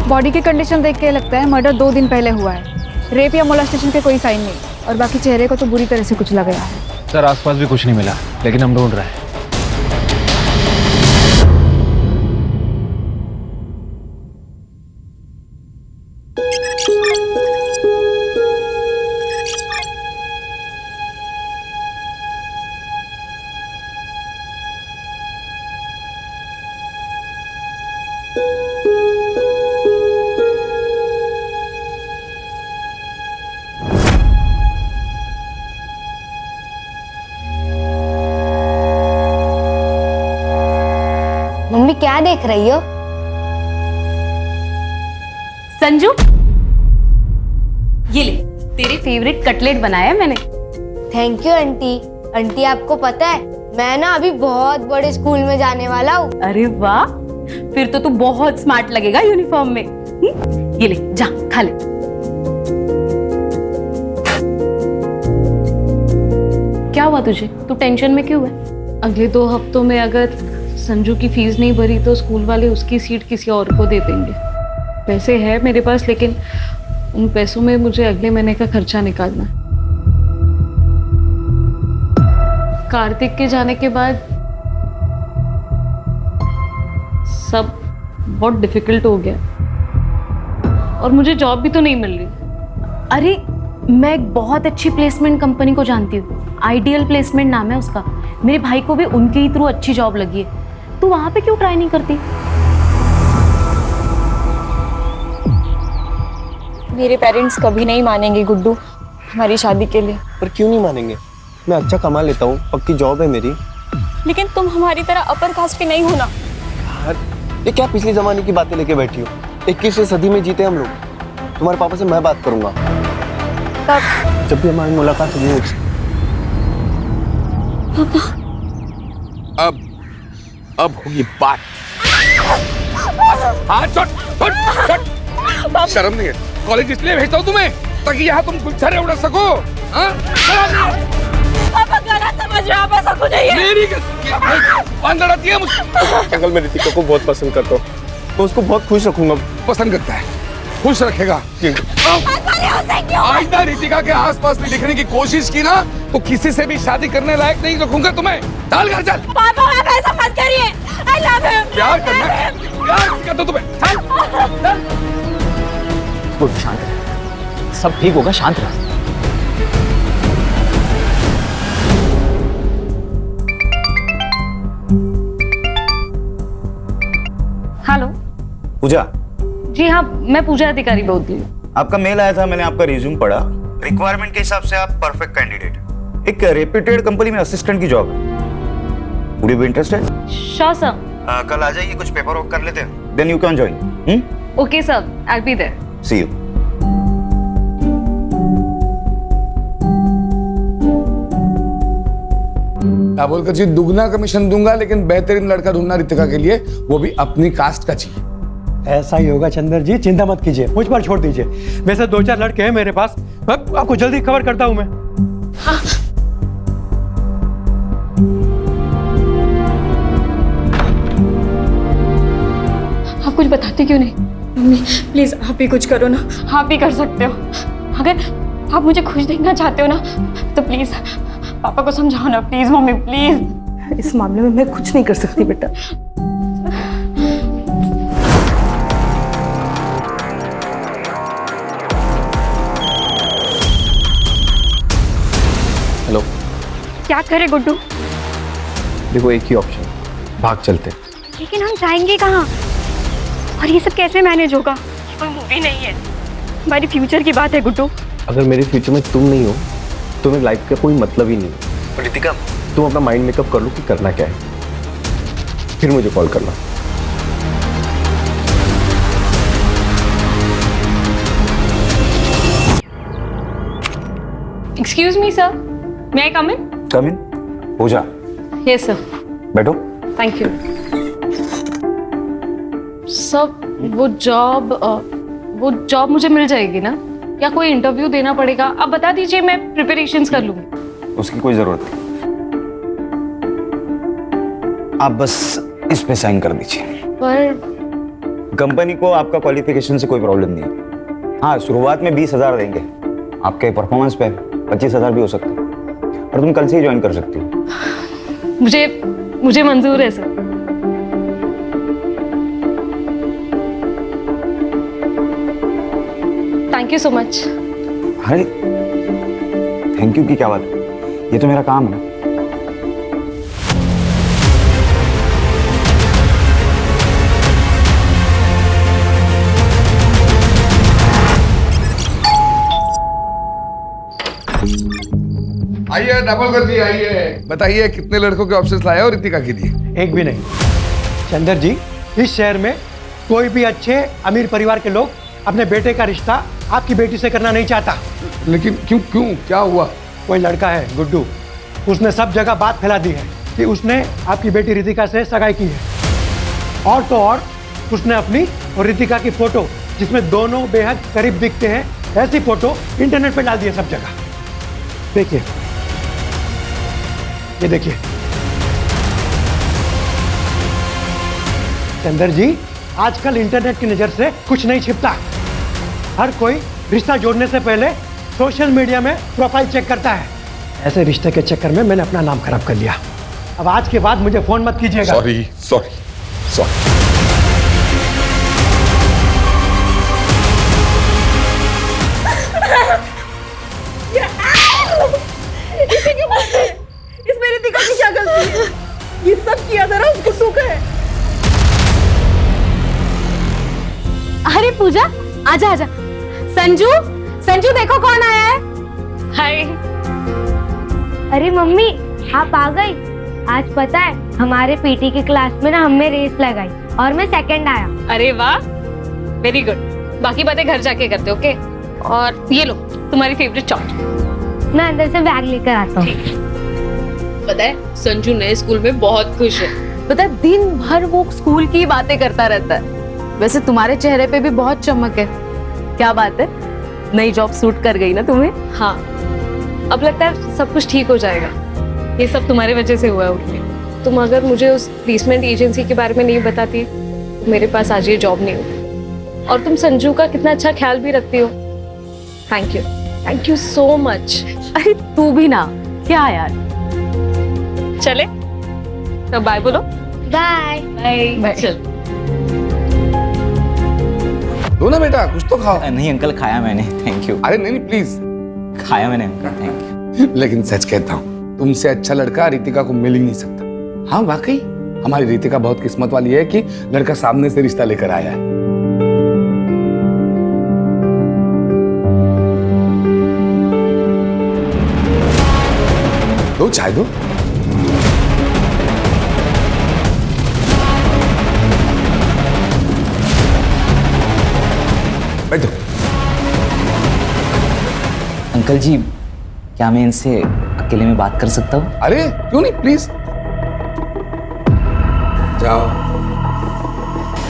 Body की condition देख के लगता है मर्डर 2 दिन पहले हुआ है। रेप या मोलेस्टेशन के कोई साइन नहीं, और बाकी चेहरे को तो बुरी तरह से कुचला गया है। सर आसपास भी कुछ नहीं मिला, लेकिन हम ढूंढ रहे हैं। मम्मी क्या देख रही हो? संजू, ये ले, तेरे फेवरेट कटलेट बनाया है मैंने। Thank you aunty. आंटी आपको पता है मैं ना अभी बहुत बड़े स्कूल में जाने वाला हूँ। अरे वाह, फिर तो तू बहुत स्मार्ट लगेगा यूनिफॉर्म में। ये ले, जा खा ले। क्या हुआ तुझे? तू टेंशन में क्यों है? अगले 2 हफ्तों में अगर संजू की फीस नहीं भरी तो स्कूल वाले उसकी सीट किसी और को दे देंगे। पैसे है मेरे पास, लेकिन उन पैसों में मुझे अगले महीने का खर्चा निकालना है। कार्तिक के जाने के बाद सब बहुत डिफिकल्ट हो गया, और मुझे जॉब भी तो नहीं मिल रही। अरे मैं एक बहुत अच्छी प्लेसमेंट कंपनी को जानती हूँ, आइडियल प्लेसमेंट नाम है उसका। मेरे भाई को भी उनके ही थ्रू अच्छी जॉब लगी है। तू वहां पे क्यों ट्राई नहीं करती? मेरे पेरेंट्स कभी नहीं मानेंगे गुड्डू हमारी शादी के लिए। पर क्यों नहीं मानेंगे? मैं अच्छा कमा लेता हूँ, पक्की जॉब है मेरी। लेकिन तुम हमारी तरह अपर कास्ट के नहीं हो ना। यार ये क्या पिछले जमाने की बातें लेके बैठी हो? 21वीं सदी में जीते हम लोग। तुम्हारे पापा से मैं बात करूंगा तब जब भी हमारी मुलाकात होगी। पापा अब होगी बात। हाथ छोड़। शर्म नहीं है? कॉलेज इसलिए भेजता हूँ तुम्हें ताकि यहाँ तुम गुलछरे उड़ा सको। पापा गलत समझ रहे हो, आप ऐसा कुछ नहीं है। मेरी अंदर आती है मुझे। अंकल मैं रितिका को बहुत पसंद करता हूँ, मैं उसको बहुत खुश रखूंगा। पसंद करता है, खुश रखेगा। आइंदा रितिका के आसपास भी दिखने की कोशिश की ना तो किसी से भी शादी करने लायक नहीं रखूंगा तुम्हें। चल घर चल। पापा आप ऐसा मत करिए। I love him। प्यार करना है, प्यार करता तुम्हें। चल चल। वो शांत रह, सब ठीक होगा, शांत रह। हेलो पूजा। जी हाँ, मैं पूजा अधिकारी बोल रही हूँ। आपका मेल आया था, मैंने आपका रिज्यूम पढ़ा। रिक्वायरमेंट के हिसाब से आप परफेक्ट कैंडिडेट। एक रेप्यूटेड कंपनी में असिस्टेंट की जॉब है। Would you be interested? Sure sir. कल आ जाइए, कुछ पेपर वर्क कर लेते हैं, then you can join. Okay sir, I be there. See you. बोलकर जी दुगना कमीशन दूंगा, लेकिन बेहतरीन लड़का ढूंढना रितिका के लिए, वो भी अपनी कास्ट का चाहिए। ऐसा ही होगा चंदर जी, चिंता मत कीजिए, मुझ पर छोड़ दीजिए। वैसे 2-4 लड़के हैं मेरे पास, आपको जल्दी खबर करता हूं मैं। हाँ। आप कुछ बताते क्यों नहीं? मम्मी प्लीज आप भी कुछ करो ना। आप भी कर सकते हो। अगर आप मुझे खुश देखना चाहते हो ना तो प्लीज पापा को समझाओ ना, प्लीज मम्मी प्लीज। इस मामले में मैं कुछ नहीं कर सकती बेटा। हेलो। क्या करे गुड्डू? देखो एक ही ऑप्शन, भाग चलते। लेकिन हम जाएंगे कहाँ? और ये सब कैसे मैनेज होगा? कोई मूवी नहीं है, हमारी फ्यूचर की बात है गुड्डू। अगर मेरे फ्यूचर में तुम नहीं हो तो मेरी लाइफ का कोई मतलब ही नहीं। और रितिका तुम अपना माइंड मेकअप कर लो कि करना क्या है, फिर मुझे कॉल करना। Excuse me sir, may I come in? Come in. Pooja. Yes sir. बैठो। Thank you sir. वो जॉब मुझे मिल जाएगी ना, या कोई इंटरव्यू देना पड़ेगा? आप बता दीजिए, मैं प्रिपरेशंस कर लूंगी। उसकी कोई जरूरत नहीं, आप बस इस पे साइन कर दीजिए। पर कंपनी को आपका क्वालिफिकेशन से कोई प्रॉब्लम नहीं है। हाँ, शुरुआत में 20,000 देंगे, आपके परफॉर्मेंस पे 25,000 भी हो सकता है, और तुम कल से ही ज्वाइन कर सकती हो। मुझे मंजूर है sir. Thank you so much. अरे थैंक यू की क्या बात है, ये तो मेरा काम है ना। आइए डबल कर दिए, आइए बताइए कितने लड़कों के ऑप्शंस लाए हो रितिका के लिए? एक भी नहीं। चंदर जी, इस शहर में कोई भी अच्छे अमीर परिवार के लोग अपने बेटे का रिश्ता आपकी बेटी से करना नहीं चाहता। लेकिन क्यों क्यों क्या हुआ? कोई लड़का है गुड्डू, उसने सब जगह बात फैला दी है कि उसने आपकी बेटी रितिका से सगाई की है। और तो और उसने अपनी और रितिका की फोटो, जिसमें दोनों बेहद करीब दिखते हैं, ऐसी फोटो इंटरनेट पे डाल दी है सब जगह। देखिए, ये देखिए। चंदर जी, आजकल इंटरनेट की नज़र से कुछ नहीं छिपता। हर कोई रिश्ता जोड़ने से पहले सोशल मीडिया में प्रोफाइल चेक करता है। ऐसे रिश्ते के चक्कर में मैंने अपना नाम खराब कर लिया। अब आज के बाद मुझे फोन मत कीजिएगा। Sorry sorry sorry. इसमें रितिका की क्या गलती है? ये सब किया जरा उस गुड्डू का है। अरे पूजा, आजा आजा। संजू, संजू देखो कौन आया है। हाय। अरे मम्मी, आप आ गई। आज पता है हमारे पीटी की क्लास में ना हमने रेस लगाई और मैं सेकंड आया। अरे वाह, वेरी गुड। बाकी बातें घर जाके करते, ओके? और ये लो तुम्हारी फेवरेट चॉकलेट। मैं अंदर से बैग लेकर आता हूँ। पता है संजू नए स्कूल में बहुत खुश है। पता है दिन भर वो स्कूल की बातें करता रहता है। वैसे तुम्हारे चेहरे पे भी बहुत चमक है। क्या बात है, नई जॉब सूट कर गई ना तुम्हें? हाँ, अब लगता है सब कुछ ठीक हो जाएगा। ये सब तुम्हारे वजह से हुआ है उर्मी। तुम अगर मुझे उस प्लेसमेंट एजेंसी के बारे में नहीं बताती तो मेरे पास आज ये जॉब नहीं होती। और तुम संजू का कितना अच्छा ख्याल भी रखती हो। Thank you so much. अरे तू भी ना, क्या यार। चले तो बाय बोलो। Bye bye. चल। दो ना बेटा, कुछ तो खाओ। नहीं अंकल, खाया मैंने, थैंक यू। अरे नहीं प्लीज। खाया मैंने अंकल, थैंक यू। लेकिन सच कहता हूँ, तुमसे अच्छा लड़का रितिका को मिल ही नहीं सकता। हाँ वाकई, हमारी रितिका बहुत किस्मत वाली है कि लड़का सामने से रिश्ता लेकर आया है। दो चाय दो। बैठो। अंकल जी, क्या मैं इनसे अकेले में बात कर सकता हूँ? अरे क्यों नहीं, प्लीज जाओ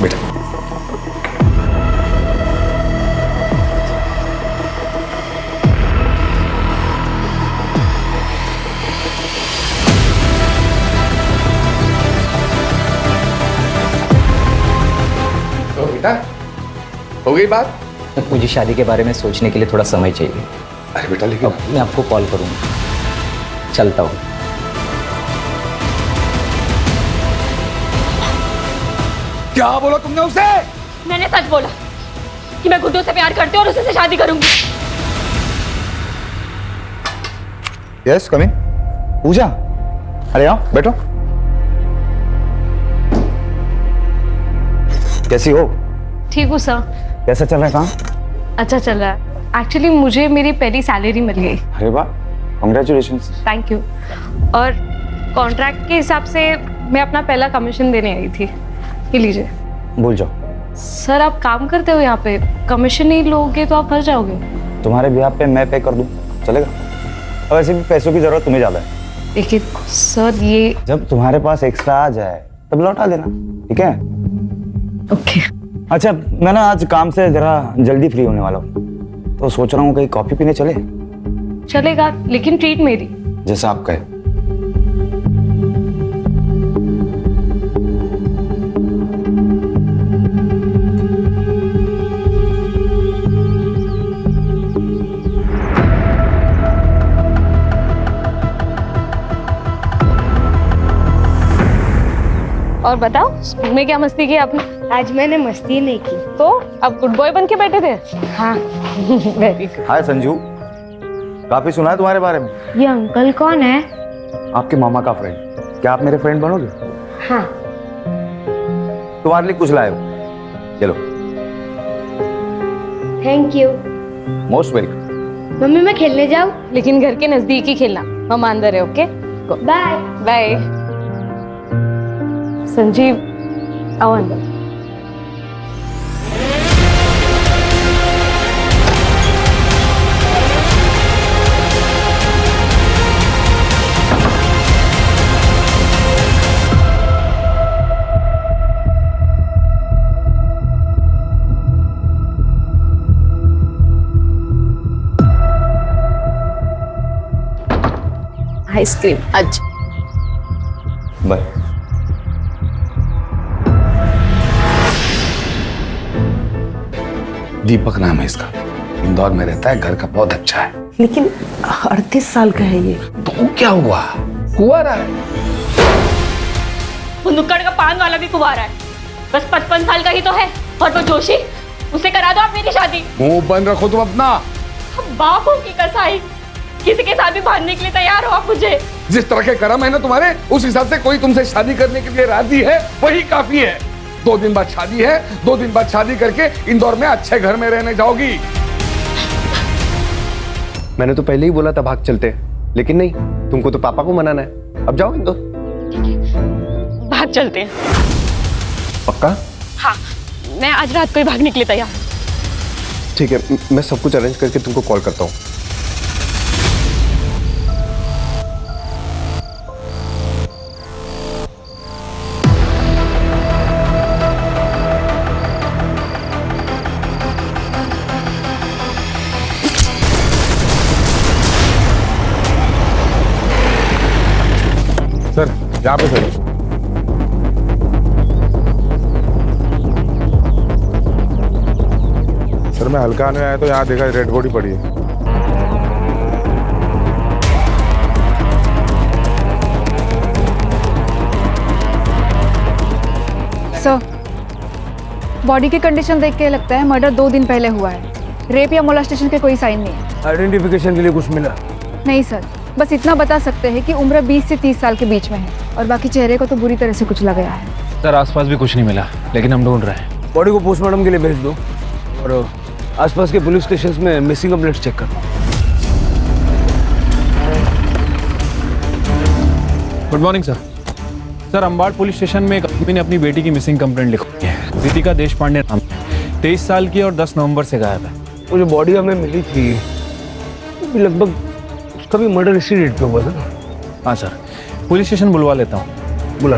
बेटा। तो बेटा, हो गई बात? मुझे शादी के बारे में सोचने के लिए थोड़ा समय चाहिए। अरे बेटा, लेकिन मैं आपको कॉल करूँगा। चलता हूँ। क्या बोला तुमने उसे? मैंने सच बोला कि मैं गुड्डू से प्यार करती हूँ और उसी से शादी करूंगी। Yes, come in. पूजा, अरे आओ बैठो। कैसी हो? ठीक हूँ सर। कैसा चल रहा है काम? अच्छा चल रहा है। एक्चुअली मुझे मेरी पहली सैलरी मिल गई। अरे वाह, कांग्रेचुलेशंस। Thank you. और कॉन्ट्रैक्ट के हिसाब से मैं अपना पहला कमीशन देने आई थी। ये लीजिए। भूल जाओ। सर आप काम करते हो यहाँ पे, कमीशन नहीं लोगे तो आप फंस जाओगे। तुम्हारे ब्याह पे मैं पे कर दूं, चलेगा? और वैसे भी पैसों की जरूरत तुम्हें ज्यादा है। देखिए सर, ये जब तुम्हारे पास एक्स्ट्रा आ जाए तब लौटा देना, ठीक है? ओके। अच्छा, मैं ना आज काम से जरा जल्दी फ्री होने वाला हूँ, तो सोच रहा हूँ कहीं कॉफी पीने चले। चलेगा, लेकिन ट्रीट मेरी। जैसा आप कहे। और बताओ स्कूल में क्या मस्ती की आपने? आज मैंने मस्ती नहीं की। तो अब गुड बॉय बन के बैठे थे? हाँ। Very good. हाय संजू, काफी सुना है तुम्हारे बारे में। ये अंकल कौन है? आपके मामा का फ्रेंड। क्या आप मेरे फ्रेंड बनोगे? हाँ। तुम्हारे लिए कुछ लाए हो, चलो। Thank you. Most welcome. Mummy मैं खेलने जाऊँ? लेकिन घर के नजदीक ही खेलना, हम अंदर है। Okay bye. बाय। संजीव आओ अंदर। आइसक्रीम आज। बाय। दीपक नाम है इसका, इंदौर में रहता है, घर का बहुत अच्छा है। लेकिन 38 साल का है ये। तो क्या हुआ, कुंवारा है। वो नुक्कड़ का पान वाला भी कुंवारा है, बस 55 साल का ही तो है। और वो जोशी, उसे करा दो आप मेरी शादी। मुंह बंद रखो तुम अपना। बापों की कसाई, किसी के साथ भी भागने के लिए तैयार हो आप मुझे। जिस तरह के कर्म है ना तुम्हारे, उस हिसाब से कोई तुमसे शादी करने के लिए राजी है वही काफी है। 2 दिन बाद शादी है, 2 दिन बाद शादी करके इंदौर में अच्छे घर में रहने जाओगी। मैंने तो पहले ही बोला था भाग चलते, लेकिन नहीं, तुमको तो पापा को मनाना है। अब जाओ इंदौर। भाग चलते हैं। पक्का? हाँ, मैं आज रात को ही भागने के लिए तैयार। ठीक है, मैं सब कुछ अरेंज करके तुमको कॉल करता हूँ। सर यहाँ पे सर। सर मैं हल्का आने आया तो यहाँ देखा रेड बॉडी पड़ी है। सर, बॉडी की कंडीशन देख के लगता है मर्डर 2 दिन पहले हुआ है। रेप या मोलेस्टेशन के कोई साइन नहीं है। आइडेंटिफिकेशन के लिए कुछ मिला? नहीं सर, बस इतना बता सकते हैं कि उम्र 20 से 30 साल के बीच में है, और बाकी चेहरे को तो बुरी तरह से कुचला गया है। सर आसपास भी कुछ नहीं मिला, लेकिन हम ढूंढ रहे हैं। बॉडी को पोस्टमार्टम के लिए भेज दो और आसपास के पुलिस स्टेशन में मिसिंग कंप्लेंट्स चेक करो। Good morning sir. Sir Ambad police station में एक आदमी ने अपनी बेटी की मिसिंग कंप्लेंट लिखी है। रितिका देशपांडे नाम, 23 साल की और 10 नवंबर से गायब है। वो जो बॉडी हमें मिली थी लगभग उसका भी मर्डर इसी डेट पे हुआ था ना? हाँ सर, पुलिस स्टेशन बुलवा लेता हूँ। बुला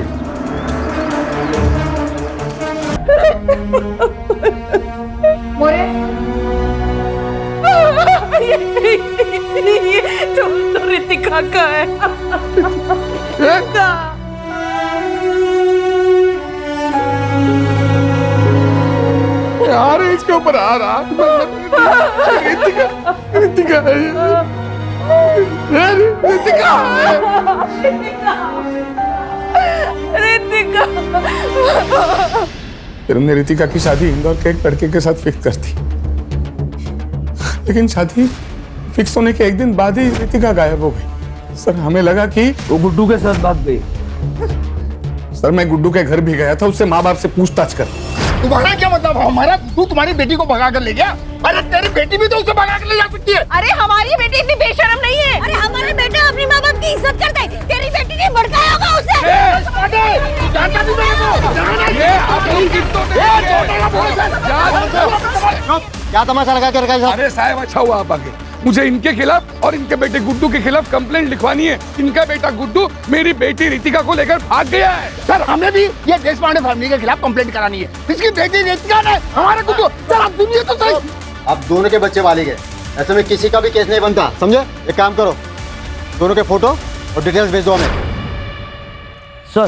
तो रितिका का है। यार इसके ऊपर आ रहा रितिका, रितिका है रितिका रितिका। फिर हमने रितिका की शादी इंदौर के एक लड़के के साथ फिक्स कर दी, लेकिन शादी फिक्स होने के 1 दिन बाद ही रितिका गायब हो गई। सर हमें लगा कि वो गुड्डू के साथ भाग गई। सर मैं गुड्डू के घर भी गया था, उससे माँ बाप से पूछताछ कर। तुम्हारा क्या मतलब? हमारा गुड्डू तुम्हारी बेटी को भगा कर ले गया? अरे तेरी बेटी भी तो उसे भगा कर ले जा सकती है। अरे हमारी बेटी इतनी बेशर्म नहीं है। अरे हमारा बेटा अपनी माँ बाप की इज्जत करता है, तेरी बेटी ने भड़काया होगा उसे। क्या तमाशा लगा के रखा है? अरे साहब अच्छा हुआ आप आ गए। मुझे इनके खिलाफ और इनके बेटे गुड्डू के खिलाफ कंप्लेंट लिखवानी है। इनका बेटा गुड्डू मेरी बेटी रितिका को लेकर भाग गया है। सर हमें भी ये देशपांडे फैमिली के खिलाफ कंप्लेंट करानी है। इसकी बेटी रितिका ने हमारे गुड्डू। सर आप सुनिए तो सही। आप दोनों के बच्चे वाले गए, ऐसे में किसी का भी केस नहीं बनता, समझे? एक काम करो, दोनों के फोटो और डिटेल्स भेज दो हमें। सर,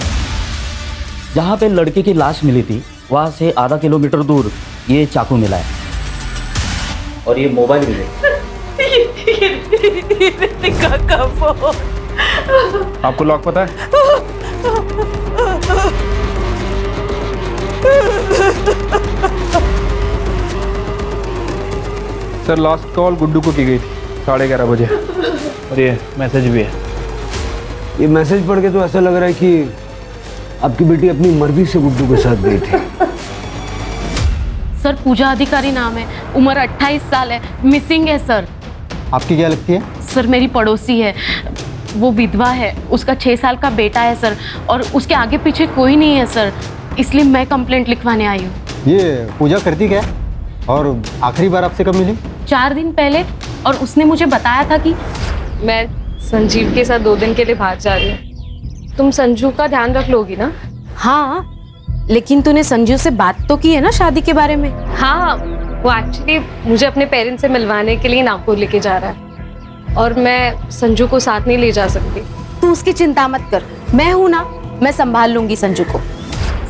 जहाँ पे लड़के की लाश मिली थी वहाँ से आधा किलोमीटर दूर ये चाकू मिला है और ये मोबाइल मिले। रितिका का फोन। आपको लॉक पता है? सर लास्ट कॉल गुड्डू को की गई थी 11:30 बजे और ये मैसेज भी है। ये मैसेज पढ़ के तो ऐसा लग रहा है कि आपकी बेटी अपनी मर्जी से गुड्डू के साथ गई थी। सर पूजा अधिकारी नाम है, उम्र 28 साल है, मिसिंग है सर। आपकी क्या लगती है? सर मेरी पड़ोसी है, वो विधवा है, उसका 6 साल का बेटा है सर, और उसके आगे पीछे कोई नहीं है सर, इसलिए मैं कंप्लेंट लिखवाने आई हूँ। ये पूजा करती क्या है और आखिरी बार आपसे कब मिली? 4 दिन पहले, और उसने मुझे बताया था कि मैं संजीव के साथ 2 दिन के लिए बाहर जा रही हूँ। तुम संजू का ध्यान रख लोगी ना? हाँ, लेकिन तूने संजू से बात तो की है ना शादी के बारे में? हाँ, वो एक्चुअली मुझे अपने पेरेंट्स से मिलवाने के लिए नागपुर लेके जा रहा है और मैं संजू को साथ नहीं ले जा सकती। तू उसकी चिंता मत कर, मैं हूं ना, मैं संभाल लूंगी संजू को।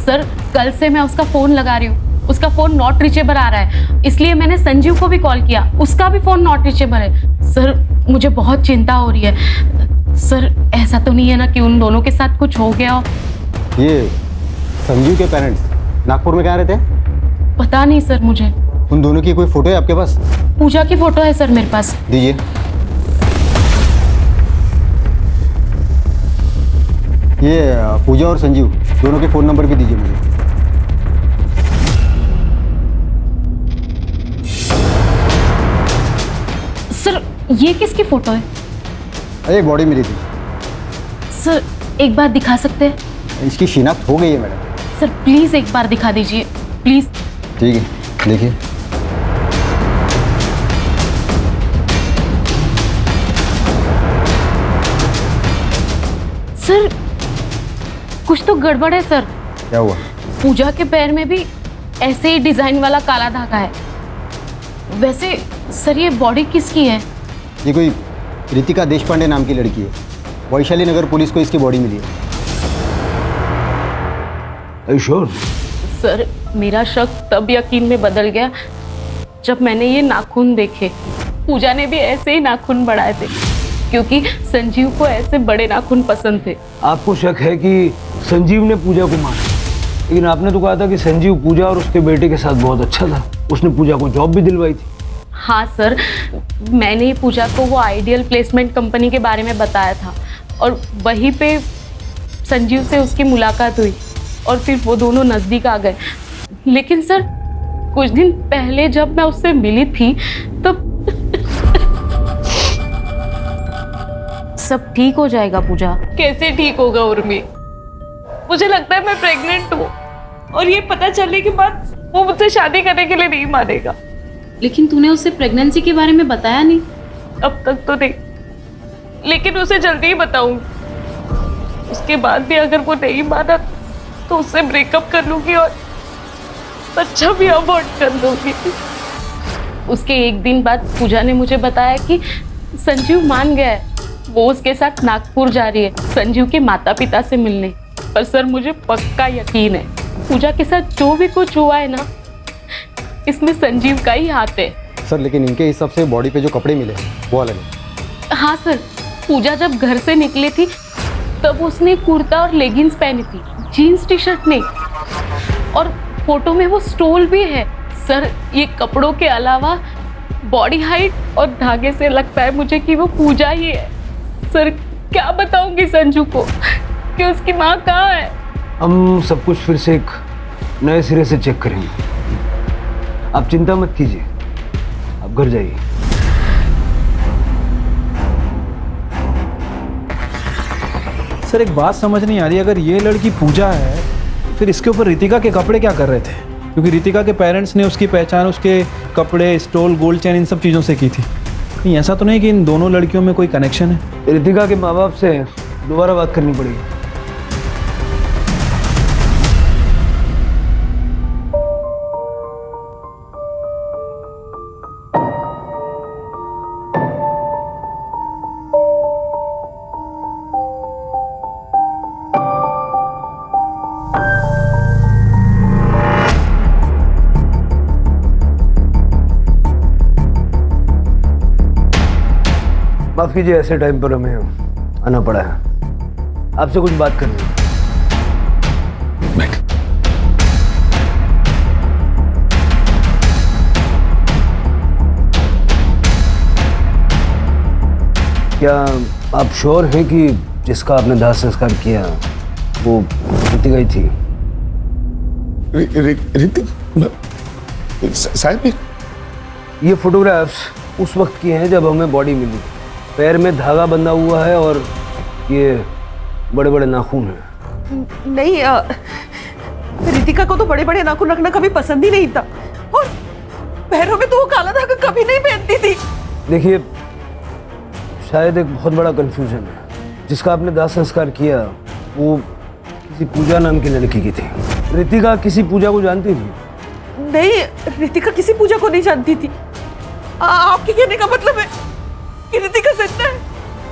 सर कल से मैं उसका फोन लगा रही हूँ, उसका फोन नॉट रीचेबल आ रहा है, इसलिए मैंने संजीव को भी कॉल किया, उसका भी फोन नॉट रीचेबल है। सर मुझे बहुत चिंता हो रही है। सर ऐसा तो नहीं है ना कि उन दोनों के साथ कुछ हो गया हो? ये संजीव के पेरेंट्स नागपुर में कहाँ रहते हैं? पता नहीं सर मुझे। उन दोनों की कोई फोटो है आपके पास? पूजा की फोटो है सर मेरे पास। दीजिए। ये पूजा और संजीव दोनों के फ़ोन नंबर भी दीजिए मुझे। सर ये किसकी फोटो है? अरे बॉडी मिली थी। सर एक बार दिखा सकते हैं? इसकी शिनाख्त हो गई है मैडम। सर प्लीज एक बार दिखा दीजिए प्लीज। ठीक है, देखिए। सर कुछ तो गड़बड़ है सर। क्या हुआ? पूजा के पैर में भी ऐसे ही डिजाइन वाला काला धागा है। वैसे सर ये बॉडी किसकी है? ये कोई रितिका देशपांडे नाम की लड़की है, वैशाली नगर पुलिस को इसकी बॉडी मिली है। श्योर? सर मेरा शक तब यकीन में बदल गया जब मैंने ये नाखून देखे। पूजा ने भी ऐसे ही नाखून बढ़ाए थे क्योंकि संजीव को ऐसे बड़े नाखून पसंद थे। आपको शक है कि संजीव ने पूजा को मारा, लेकिन आपने तो कहा था कि संजीव पूजा और उसके बेटे के साथ बहुत अच्छा था, उसने पूजा को जॉब भी दिलवाई थी। हाँ सर, मैंने ही पूजा को वो आइडियल प्लेसमेंट कंपनी के बारे में बताया था और वहीं पे संजीव से उसकी मुलाकात हुई और फिर वो दोनों नज़दीक आ गए। लेकिन सर कुछ दिन पहले जब मैं उससे मिली थी तब सब ठीक हो जाएगा पूजा। कैसे ठीक होगा उर्मी? मुझे लगता है मैं प्रेग्नेंट हूँ और ये पता चलने के बाद वो मुझसे शादी करने के लिए नहीं मानेगा। लेकिन तूने उससे प्रेगनेंसी के बारे में बताया नहीं। अब तक तो नहीं, लेकिन उसे जल्दी ही बताऊंगी। उसके बाद भी अगर वो नहीं माना तो उससे ब्रेकअप कर लूंगी और बच्चा भी अबॉर्ट कर लूंगी। उसके एक दिन बाद पूजा ने मुझे बताया कि संजीव मान गया है, वो उसके साथ नागपुर जा रही है संजीव के माता पिता से मिलने। पर सर मुझे पक्का यकीन है पूजा के साथ जो भी कुछ हुआ है ना, इसमें संजीव का ही हाथ है। सर लेकिन इनके हिसाब से बॉडी पे जो कपड़े मिले वो अलग है। हाँ सर, पूजा जब घर से निकली थी तब उसने कुर्ता और लेगिंग्स पहनी थी, जीन्स टी शर्ट नहीं। और फोटो में वो स्टोल भी है। सर ये कपड़ों के अलावा बॉडी हाइट और धागे से लगता है मुझे कि वो पूजा ही है। सर क्या बताऊंगी संजू को कि उसकी माँ कहाँ है? हम सब कुछ फिर से एक नए सिरे से चेक करेंगे, आप चिंता मत कीजिए, आप घर जाइए। सर एक बात समझ नहीं आ रही, अगर ये लड़की पूजा है फिर इसके ऊपर रितिका के कपड़े क्या कर रहे थे? क्योंकि रितिका के पेरेंट्स ने उसकी पहचान उसके कपड़े, स्टोल, गोल्ड चेन इन सब चीज़ों से की थी। कहीं ऐसा तो नहीं कि इन दोनों लड़कियों में कोई कनेक्शन है? रितिका के माँ बाप से दोबारा बात करनी पड़ेगी। माफ कीजिए, ऐसे टाइम पर हमें आना पड़ा है, आपसे कुछ बात करनी है। क्या आप श्योर हैं कि जिसका आपने दाह संस्कार किया वो ऋतिका ही थी? ऋतिक साहब, ये फोटोग्राफ्स उस वक्त की हैं जब हमें बॉडी मिली। पैर में धागा बंधा हुआ है और ये बड़े बड़े नाखून हैं। नहीं, रितिका को तो बड़े बड़े नाखून रखना कभी पसंद ही नहीं था, और पैरों में तो वो काला धागा कभी नहीं पहनती थी। देखिए, शायद एक बहुत बड़ा कंफ्यूजन है। जिसका आपने दाह संस्कार किया वो किसी पूजा नाम की लड़की की थी। रितिका किसी पूजा को जानती थी? नहीं, रितिका किसी पूजा को नहीं जानती थी। आपके कहने का मतलब है कि रितिका सच्चा है?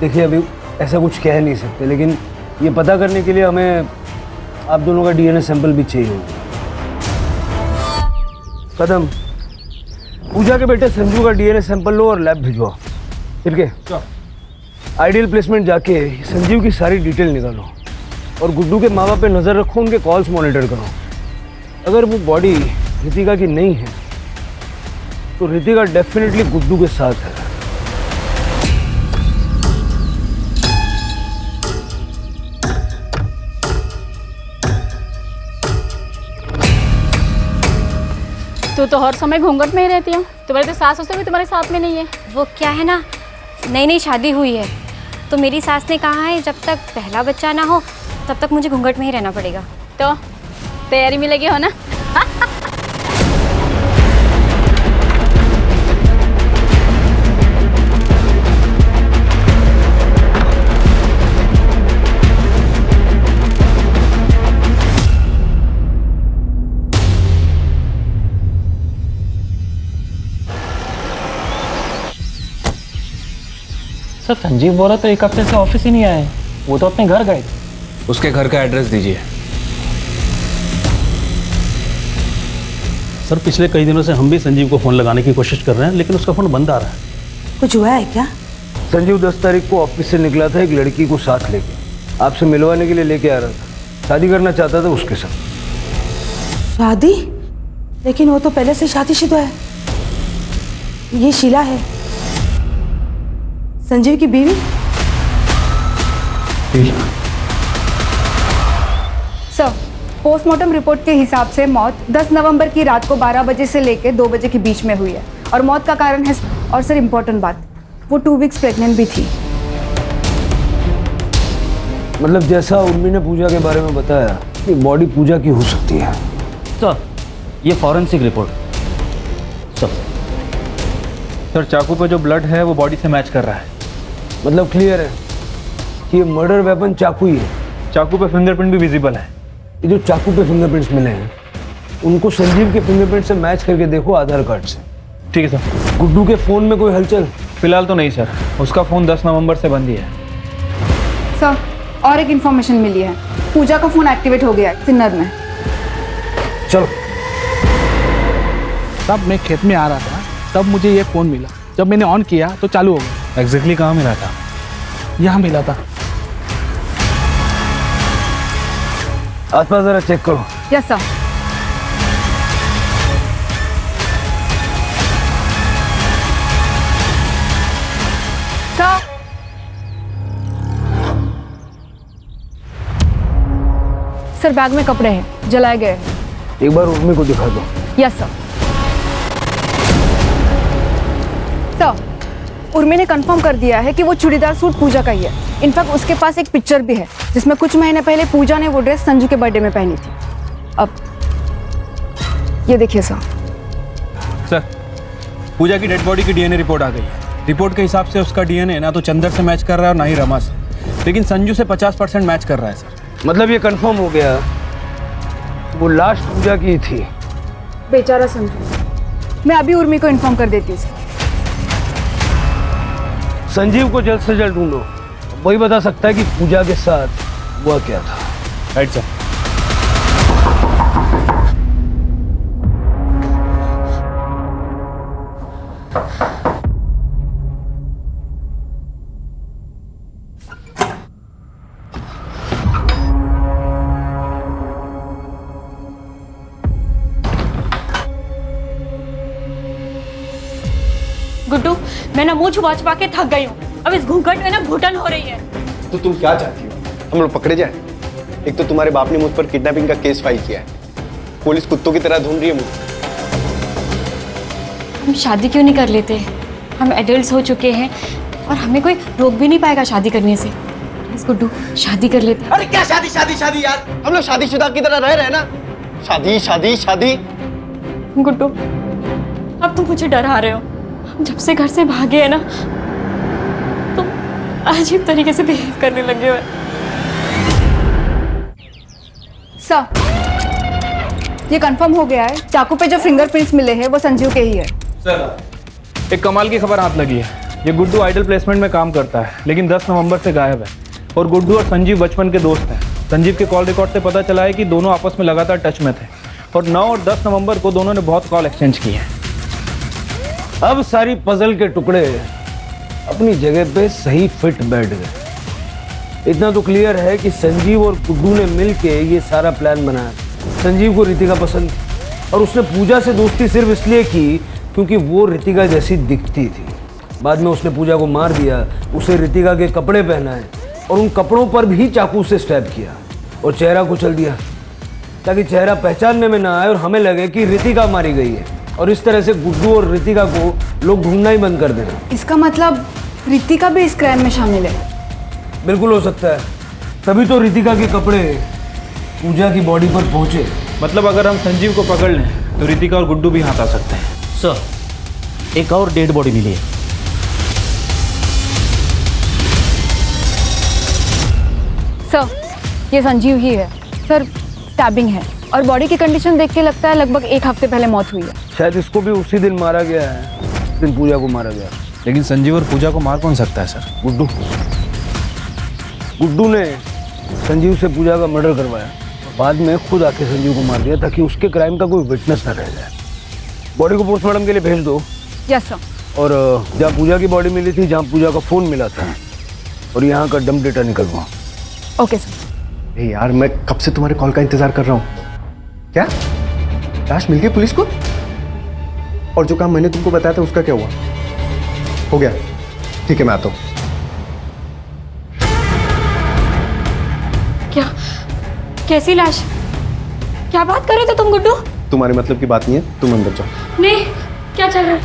देखिए, अभी ऐसा कुछ कह नहीं सकते, लेकिन ये पता करने के लिए हमें आप दोनों का डीएनए सैंपल भी चाहिए होगा। कदम, पूजा के बेटे संजू का डीएनए सैंपल लो और लैब भिजवाओ। ठीक है? आइडियल प्लेसमेंट जाके संजीव की सारी डिटेल निकालो और गुड्डू के माँ बाप पे नज़र रखो, उनके कॉल्स मॉनिटर करो। अगर वो बॉडी रितिका की नहीं है तो रितिका डेफिनेटली गुड्डू के साथ है। तू तो हर समय घूंघट में ही रहती है, तुम्हारे तो सास ससुर भी तुम्हारे साथ में नहीं है। वो क्या है ना, नई नई शादी हुई है तो मेरी सास ने कहा है जब तक पहला बच्चा ना हो तब तक मुझे घूंघट में ही रहना पड़ेगा। तो तैयारी में लगे हो ना? सर, संजीव बोला तो एक हफ्ते से ऑफिस ही नहीं आए। वो तो अपने घर गए थे। उसके घर का एड्रेस दीजिए। सर, पिछले कई दिनों से हम भी संजीव को फ़ोन लगाने की कोशिश कर रहे हैं, लेकिन उसका फ़ोन बंद आ रहा है। कुछ हुआ है क्या? संजीव 10 तारीख को ऑफिस से निकला था एक लड़की को साथ लेके, आपसे मिलवाने के लिए लेके आ रहा था। शादी करना चाहता था उसके साथ। शादी? लेकिन वो तो पहले से शादीशुदा है। ये शीला है, संजीव की बीवी। सर, पोस्टमार्टम रिपोर्ट के हिसाब से मौत 10 नवंबर की रात को 12 बजे से लेकर 2 बजे के बीच में हुई है और मौत का कारण है। और सर, इम्पोर्टेंट बात, वो 2 वीक्स प्रेग्नेंट भी थी। मतलब जैसा उर्मी ने पूजा के बारे में बताया कि बॉडी पूजा की हो सकती है। सर, ये फॉरेंसिक रिपोर्ट। सर, चाकू पे जो ब्लड है वो बॉडी से मैच कर रहा है। मतलब क्लियर है कि ये मर्डर वेपन चाकू ही है। चाकू पे फिंगरप्रिंट भी विजिबल है। ये जो चाकू पे फिंगरप्रिंट्स मिले हैं उनको संजीव के फिंगरप्रिंट से मैच करके देखो आधार कार्ड से। ठीक है सर। गुड्डू के फ़ोन में कोई हलचल? फिलहाल तो नहीं सर, उसका फ़ोन 10 नवंबर से बंद ही है। सर, और एक इन्फॉर्मेशन मिली है, पूजा का फ़ोन एक्टिवेट हो गया है सिन्नर में। चलो। तब मैं खेत में आ रहा था, तब मुझे ये फ़ोन मिला। जब मैंने ऑन किया तो चालू हो गया। एग्जैक्टली कहाँ मिला था? यहाँ मिला था। आसपास जरा चेक करो। Yes sir. सर, बैग में कपड़े हैं, जलाए गए हैं। एक बार उर्मी को दिखा दो। Yes sir. सर, उर्मी ने कंफर्म कर दिया है कि वो चूड़ीदार सूट पूजा का ही है। इनफैक्ट उसके पास एक पिक्चर भी है जिसमें कुछ महीने पहले पूजा ने वो ड्रेस संजू के बर्थडे में पहनी थी। अब ये देखिए सर। सर, पूजा की डेड बॉडी की डीएनए रिपोर्ट आ गई है। रिपोर्ट के हिसाब से उसका डीएनए ना तो चंदर से मैच कर रहा है और ना ही रमा से, लेकिन संजू से 50% मैच कर रहा है सर। मतलब ये कंफर्म हो गया वो लाश पूजा की थी। बेचारा संजू। मैं अभी उर्मी को इन्फॉर्म कर देती हूँ। संजीव को जल्द से जल्द ढूंढो, वही बता सकता है कि पूजा के साथ हुआ क्या था। Right sir. गुड्डू, मैं ना मुंह छुपा छुपा के थक गई हूँ। अब अब इस घूंघट में ना घुटन हो रही है। तो तुम क्या चाहती हो, हम लोग पकड़े जाए? एक तो तुम्हारे बाप ने मुझ पर किडनैपिंग का केस फाइल किया है, पुलिस कुत्तों की तरह ढूंढ रही है मुझे। हम शादी क्यों नहीं कर लेते? हम एडल्ट्स हो चुके हैं और हमें कोई रोक भी नहीं पाएगा शादी करने से। प्लीज गुड्डू, शादी कर लेते हैं। अरे क्या शादी शादी शादी यार, हम लोग शादीशुदा की तरह रह रहे हैं ना। शादी शादी शादी। गुड्डू, अब तुम मुझे डरा रहे हो। हम जब से घर से भागे हैं ना, तुम अजीब तरीके से बिहेव करने लगे हो। सर, ये कंफर्म हो गया है, चाकू पे जो फिंगरप्रिंट्स मिले हैं वो संजीव के ही है। सर, एक कमाल की खबर हाथ लगी है। ये गुड्डू आइडल प्लेसमेंट में काम करता है, लेकिन 10 नवंबर से गायब है। और गुड्डू और संजीव बचपन के दोस्त हैं। संजीव के कॉल रिकॉर्ड से पता चला है कि दोनों आपस में लगातार टच में थे और 9 और 10 नवंबर को दोनों ने बहुत कॉल एक्सचेंज किए हैं। अब सारी पजल के टुकड़े अपनी जगह पे सही फिट बैठ गए। इतना तो क्लियर है कि संजीव और गुड्डू ने मिलके ये सारा प्लान बनाया। संजीव को रितिका पसंद थी और उसने पूजा से दोस्ती सिर्फ इसलिए की क्योंकि वो रितिका जैसी दिखती थी। बाद में उसने पूजा को मार दिया, उसे रितिका के कपड़े पहनाए और उन कपड़ों पर भी चाकू से स्टैब किया और चेहरा कुचल दिया ताकि चेहरा पहचानने में ना आए और हमें लगे कि रितिका मारी गई है। और इस तरह से गुड्डू और रितिका को लोग ढूंढना ही बंद कर देना। इसका मतलब रितिका भी इस क्राइम में शामिल है? बिल्कुल हो सकता है, तभी तो रितिका के कपड़े पूजा की बॉडी पर पहुंचे। मतलब अगर हम संजीव को पकड़ लें तो रितिका और गुड्डू भी हाथ आ सकते हैं। सर, एक और डेड बॉडी मिली है। सर, ये संजीव ही है। सर, स्टैबिंग है और बॉडी की कंडीशन देख के लगता है लगभग 1 हफ्ते पहले मौत हुई है। शायद इसको भी उसी दिन मारा गया है, उस दिन पूजा को मारा गया। लेकिन संजीव और पूजा को मार कौन सकता है सर? गुड्डू। गुड्डू ने संजीव से पूजा का मर्डर करवाया, बाद में खुद आके संजीव को मार दिया ताकि उसके क्राइम का कोई विटनेस न रह जाए। बॉडी को पोस्टमार्टम के लिए भेज दो। Yes sir. और जहाँ पूजा की बॉडी मिली थी, जहाँ पूजा का फोन मिला था, और यहाँ का डंप डेटा निकलवाओ। Okay sir. यार, मैं कब से तुम्हारे कॉल का इंतजार कर रहा हूँ। क्या लाश मिल गई पुलिस को? और जो काम मैंने तुमको बताया था उसका क्या हुआ? हो गया, ठीक है, मैं आता हूँ। क्या? कैसी लाश? क्या बात कर रहे थे तुम गुड्डू? तुम्हारे मतलब की बात नहीं है, तुम अंदर जाओ। नहीं, क्या चल रहा है?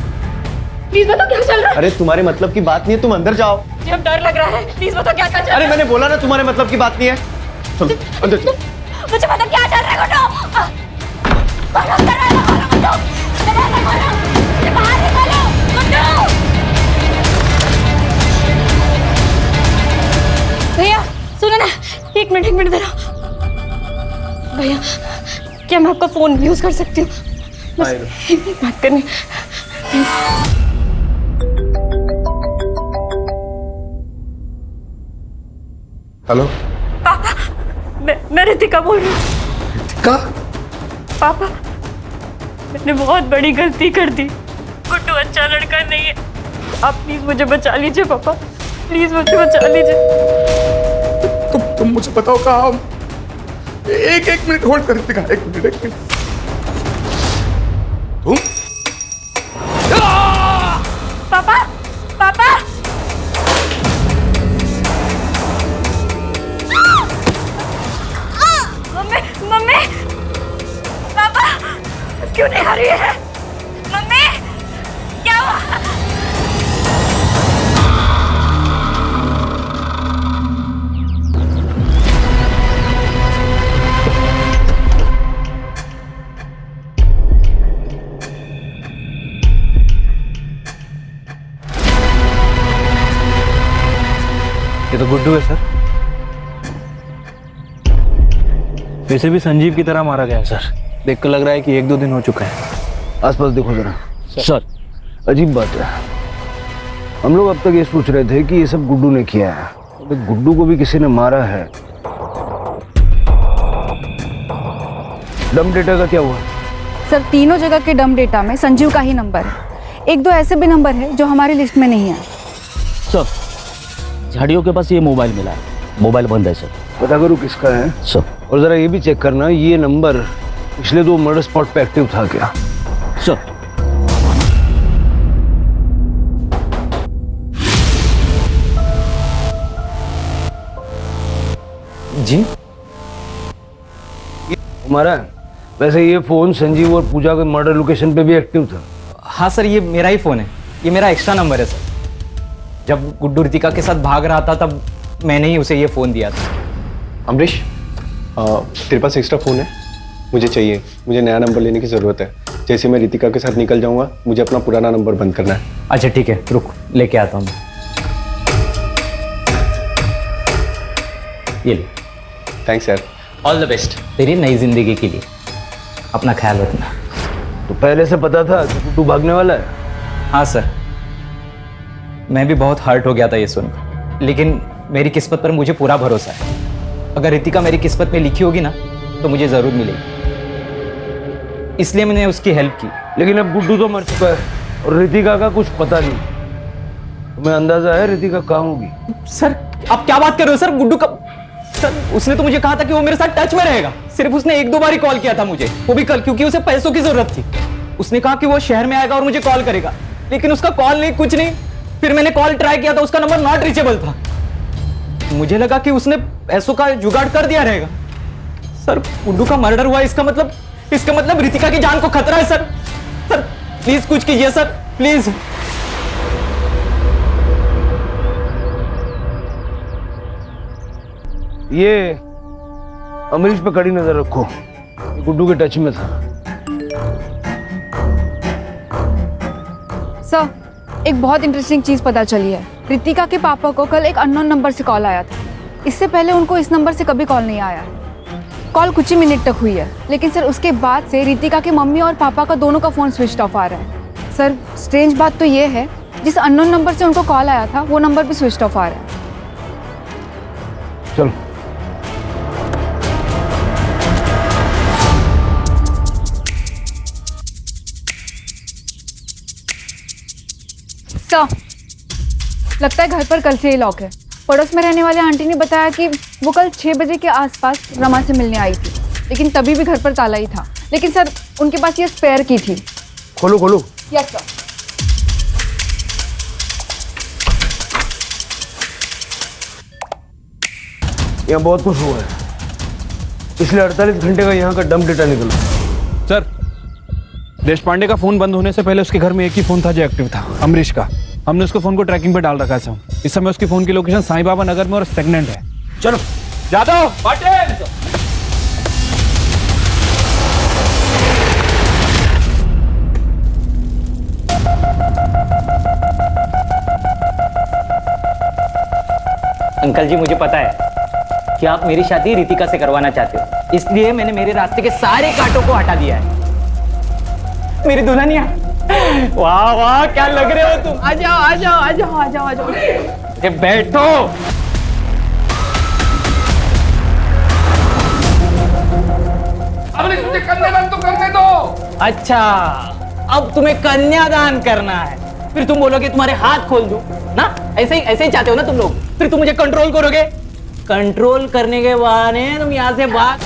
प्लीज बताओ क्या चल रहा है? अरे तुम्हारे मतलब की बात नहीं है, तुम अंदर जाओ। मुझे अब डर लग रहा है, प्लीज बताओ क्या चल रहा है? अरे मैंने बोला ना तुम्हारे मतलब की बात नहीं है। चलो अंदर चलो। मुझे पता क्या चल रहा है गुड्डू। बाहर निकालो गुड्डू। भैया सुनो ना, एक मिनट देना। भैया, क्या मैं आपका फोन यूज कर सकती हूँ? बस एक बात करनी। हेलो पापा, मैं रितिका बोल रही हूँ। रितिका? पापा, मैंने बहुत बड़ी गलती कर दी। गुड्डू अच्छा लड़का नहीं है, आप प्लीज मुझे बचा लीजिए पापा, प्लीज मुझे बचा लीजिए। तुम मुझे बताओ कहाँ? एक मिनट होल्ड कर रितिका, एक मिनट। तुम? पापा, पापा, मम्मी, पापा, क्यों नहीं आ रही है? मम्मी, क्या हुआ? ये तो गुड्डू है सर। वैसे भी संजीव की तरह मारा गया है सर। देख कर लग रहा है कि 1-2 दिन हो चुका है। आसपास देखो जरा। सर, अजीब बात है, हम लोग अब तक ये सोच रहे थे कि ये सब गुड्डू ने किया है, लेकिन गुड्डू को भी किसी ने मारा है। डंप डेटा का क्या हुआ? सर, तीनों जगह के डंप डेटा में संजीव का ही नंबर है। 1-2 ऐसे भी नंबर है जो हमारी लिस्ट में नहीं है। सर, झाड़ियों के पास ये मोबाइल मिला है, मोबाइल बंद है सर। पता करो किसका है सर। और जरा ये भी चेक करना, ये नंबर पिछले 2 मर्डर स्पॉट पे एक्टिव था क्या? जी हमारा वैसे ये फोन संजीव और पूजा के मर्डर लोकेशन पे भी एक्टिव था। हाँ सर, ये मेरा ही फ़ोन है, ये मेरा एक्स्ट्रा नंबर है सर। जब गुड्डू रितिका के साथ भाग रहा था तब मैंने ही उसे ये फ़ोन दिया था। अमरीश, तेरे पास एक्स्ट्रा फ़ोन है? मुझे चाहिए, मुझे नया नंबर लेने की ज़रूरत है। जैसे मैं रितिका के साथ निकल जाऊंगा, मुझे अपना पुराना नंबर बंद करना है। अच्छा ठीक है, रुक लेके आता हूँ। ये ले। थैंक्स यार। ऑल द बेस्ट तेरी नई जिंदगी के लिए। अपना ख्याल रखना। तो पहले से पता था कि गुड्डू भागने वाला है? हाँ सर, मैं भी बहुत हर्ट हो गया था ये सुन, लेकिन मेरी किस्मत पर मुझे पूरा भरोसा है। अगर रितिका मेरी किस्मत में लिखी होगी ना तो मुझे ज़रूर मिलेगी, इसलिए मैंने उसकी हेल्प की। लेकिन अब गुड्डू तो मर चुका है और रितिका का कुछ पता नहीं। तुम्हें अंदाजा है रितिका कहाँ होगी? सर आप क्या बात कर रहे हो सर? गुड्डू का सर उसने तो मुझे कहा था कि वो मेरे साथ टच में रहेगा। सिर्फ उसने 1-2 बार ही कॉल किया था मुझे, वो भी कल, क्योंकि उसे पैसों की जरूरत थी। उसने कहा कि वो शहर में आएगा और मुझे कॉल करेगा, लेकिन उसका कॉल नहीं, कुछ नहीं। फिर मैंने कॉल ट्राई किया था, उसका नंबर नॉट रीचेबल था। मुझे लगा कि उसने पैसों का जुगाड़ कर दिया रहेगा। सर गुड्डू का मर्डर हुआ, इसका मतलब रितिका की जान को खतरा है सर। सर प्लीज कुछ कीजिए सर, प्लीज। ये अमरीश पे कड़ी नजर रखो, गुड्डू के टच में था। सर, एक बहुत इंटरेस्टिंग चीज पता चली है। रितिका के पापा को कल एक अननोन नंबर से कॉल आया था। इससे पहले उनको इस नंबर से कभी कॉल नहीं आया। कॉल कुछ ही मिनट तक हुई है, लेकिन सर उसके बाद से रितिका के मम्मी और पापा का दोनों का फोन स्विच ऑफ आ रहा है। सर स्ट्रेंज बात तो ये है, जिस अननोन नंबर से उनको कॉल आया था वो नंबर भी स्विच ऑफ आ रहा है। चलो सर, लगता है घर पर कल से ही लॉक है। पड़ोस में रहने वाले आंटी ने बताया कि वो कल 6 बजे के आसपास रमा से मिलने आई थी, लेकिन तभी भी घर पर ताला ही था। लेकिन सर उनके पास ये स्पेयर की थी। खोलो खोलो। Yes sir. यहाँ बहुत कुछ हुआ है, इसलिए 48 घंटे का यहाँ का डंप डेटा निकलो। सर, देश पांडे का फोन बंद होने से पहले उसके घर में एक ही फोन था जो एक्टिव था, अमरीश का। हमने उसके फोन को ट्रैकिंग पे डाल रखा है सर। इस समय उसके फोन की लोकेशन साईं बाबा नगर में और स्टेगनेंट है। चलो जादव पाटिल। अंकल जी, मुझे पता है कि आप मेरी शादी रितिका से करवाना चाहते हो, इसलिए मैंने मेरे रास्ते के सारे कांटों को हटा दिया है। मेरी दुल्हनिया, वाह वाह क्या लग रहे हो तुम। आ जाओ आ जाओ आ जाओ आ जाओ आ जाओ। बैठो। अब मुझे कन्यादान तो करने दो। अच्छा, अब तुम्हें कन्यादान करना है, फिर तुम बोलोगे तुम्हारे हाथ खोल दूं ना? ऐसे ही चाहते हो ना तुम लोग? फिर तुम मुझे कंट्रोल करोगे। कंट्रोल करने के बहाने तुम यहाँ से भाग।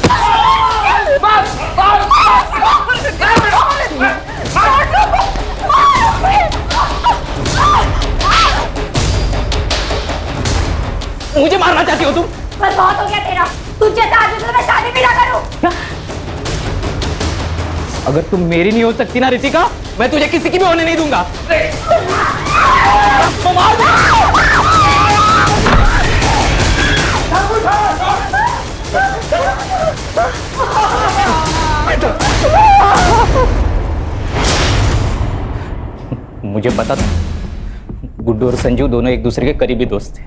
मुझे मारना चाहती हो तुम? बस बहुत हो गया तेरा। तुझ जैसा आदमी से मैं शादी भी ना करूं। अगर तुम मेरी नहीं हो सकती ना रितिका, मैं तुझे किसी की भी होने नहीं दूंगा। मुझे पता था गुड्डू और संजू दोनों एक दूसरे के करीबी दोस्त थे।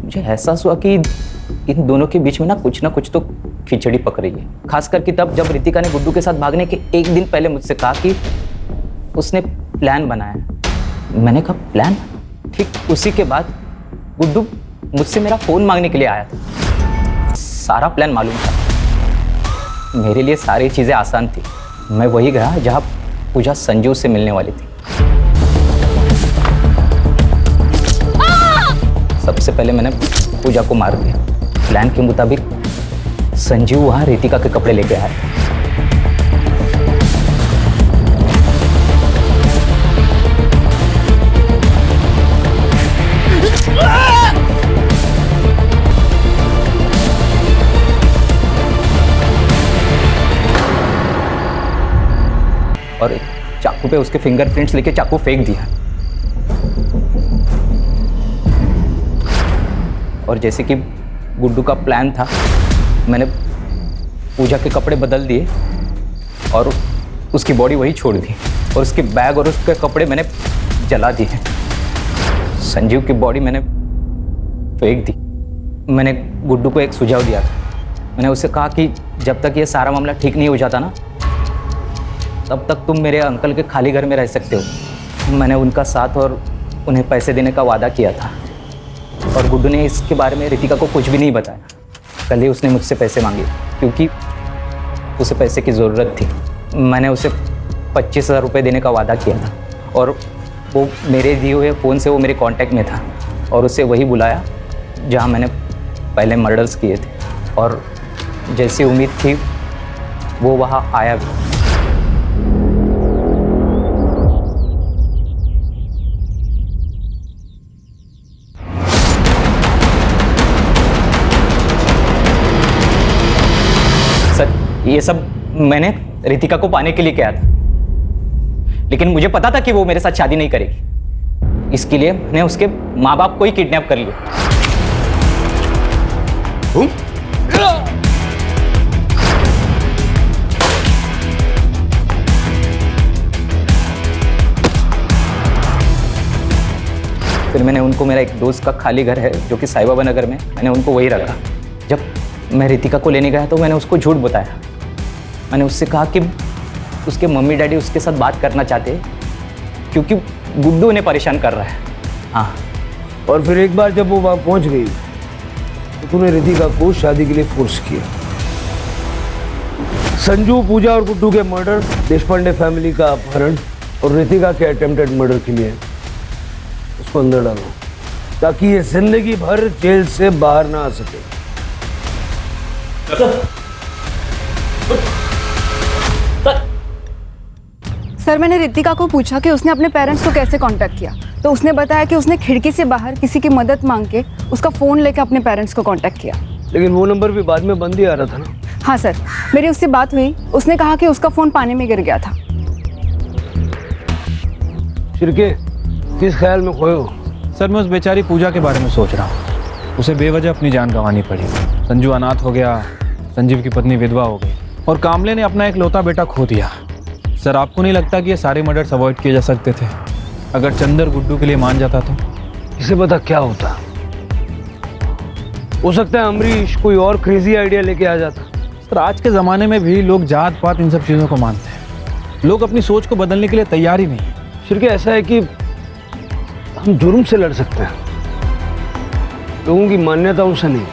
मुझे एहसास हुआ कि इन दोनों के बीच में ना कुछ तो खिचड़ी पक रही है। खास करके तब जब रितिका ने गुड्डू के साथ भागने के एक दिन पहले मुझसे कहा कि उसने प्लान बनाया। मैंने कहा प्लान? ठीक उसी के बाद गुड्डू मुझसे मेरा फोन मांगने के लिए आया था। सारा प्लान मालूम था। मेरे लिए सारी चीजें आसान थी। मैं वही गया जहां पूजा संजू से मिलने वाली थी। सबसे पहले मैंने पूजा को मार दिया। प्लान के मुताबिक संजीव वहां रितिका के कपड़े लेके आया। और एक चाकू पे उसके फिंगरप्रिंट्स लेके चाकू फेंक दिया। और जैसे कि गुड्डू का प्लान था, मैंने पूजा के कपड़े बदल दिए और उसकी बॉडी वही छोड़ दी और उसके बैग और उसके कपड़े मैंने जला दिए। संजीव की बॉडी मैंने फेंक दी। मैंने गुड्डू को एक सुझाव दिया था। मैंने उससे कहा कि जब तक ये सारा मामला ठीक नहीं हो जाता ना, तब तक तुम मेरे अंकल के खाली घर में रह सकते हो। मैंने उनका साथ और उन्हें पैसे देने का वादा किया था और गुड्डू ने इसके बारे में रितिका को कुछ भी नहीं बताया। कल ही उसने मुझसे पैसे मांगे क्योंकि उसे पैसे की ज़रूरत थी। मैंने उसे 25,000 रुपये देने का वादा किया था और वो मेरे दिए हुए फ़ोन से वो मेरे कांटेक्ट में था और उसे वही बुलाया जहाँ मैंने पहले मर्डर्स किए थे। और जैसी उम्मीद थी वो वहाँ आया भी। सर, ये सब मैंने रितिका को पाने के लिए किया था, लेकिन मुझे पता था कि वो मेरे साथ शादी नहीं करेगी। इसके लिए मैंने उसके माँ बाप को ही किडनैप कर लिया। फिर मैंने उनको, मेरा एक दोस्त का खाली घर है जो कि साई बाबा नगर में, मैंने उनको वही रखा। जब मैं रितिका को लेने गया तो मैंने उसको झूठ बताया। मैंने उससे कहा कि उसके मम्मी डैडी उसके साथ बात करना चाहते हैं क्योंकि गुड्डू उन्हें परेशान कर रहा है। हाँ, और फिर एक बार जब वो वहाँ पहुँच गई तो तूने रितिका को शादी के लिए फोर्स किया। संजू, पूजा और गुड्डू के मर्डर, देशपांडे फैमिली का अपहरण और रितिका के अटेम्प्टेड मर्डर के लिए उसको अंदर डालो ताकि ये जिंदगी भर जेल से बाहर ना आ सके। सर, मैंने रितिका को पूछा कि उसने अपने पेरेंट्स को कैसे कांटेक्ट किया, तो उसने बताया कि उसने खिड़की से बाहर किसी की मदद मांग के उसका फ़ोन लेकर अपने पेरेंट्स को कांटेक्ट किया। लेकिन वो नंबर भी बाद में बंद ही आ रहा था ना। हाँ सर, मेरी उससे बात हुई। उसने कहा कि उसका फ़ोन पानी में गिर गया था। शिरके, किस ख्याल में खोए हो? सर, मैं उस बेचारी पूजा के बारे में सोच रहा हूँ। उसे बेवजह अपनी जान गंवानी पड़ी। संजू अनाथ हो गया, संजीव की पत्नी विधवा हो गई और कामले ने अपना एक लौता बेटा खो दिया। सर, आपको नहीं लगता कि ये सारे मर्डर्स अवॉइड किए जा सकते थे अगर चंदर गुड्डू के लिए मान जाता तो? इसे पता क्या होता, हो सकता है अमरीश कोई और क्रेजी आइडिया लेके आ जाता। सर, आज के ज़माने में भी लोग जात पात इन सब चीज़ों को मानते हैं। लोग अपनी सोच को बदलने के लिए तैयार ही नहीं है। शिरके, ऐसा है कि हम जुर्म से लड़ सकते हैं, लोगों की मान्यताओं से नहीं।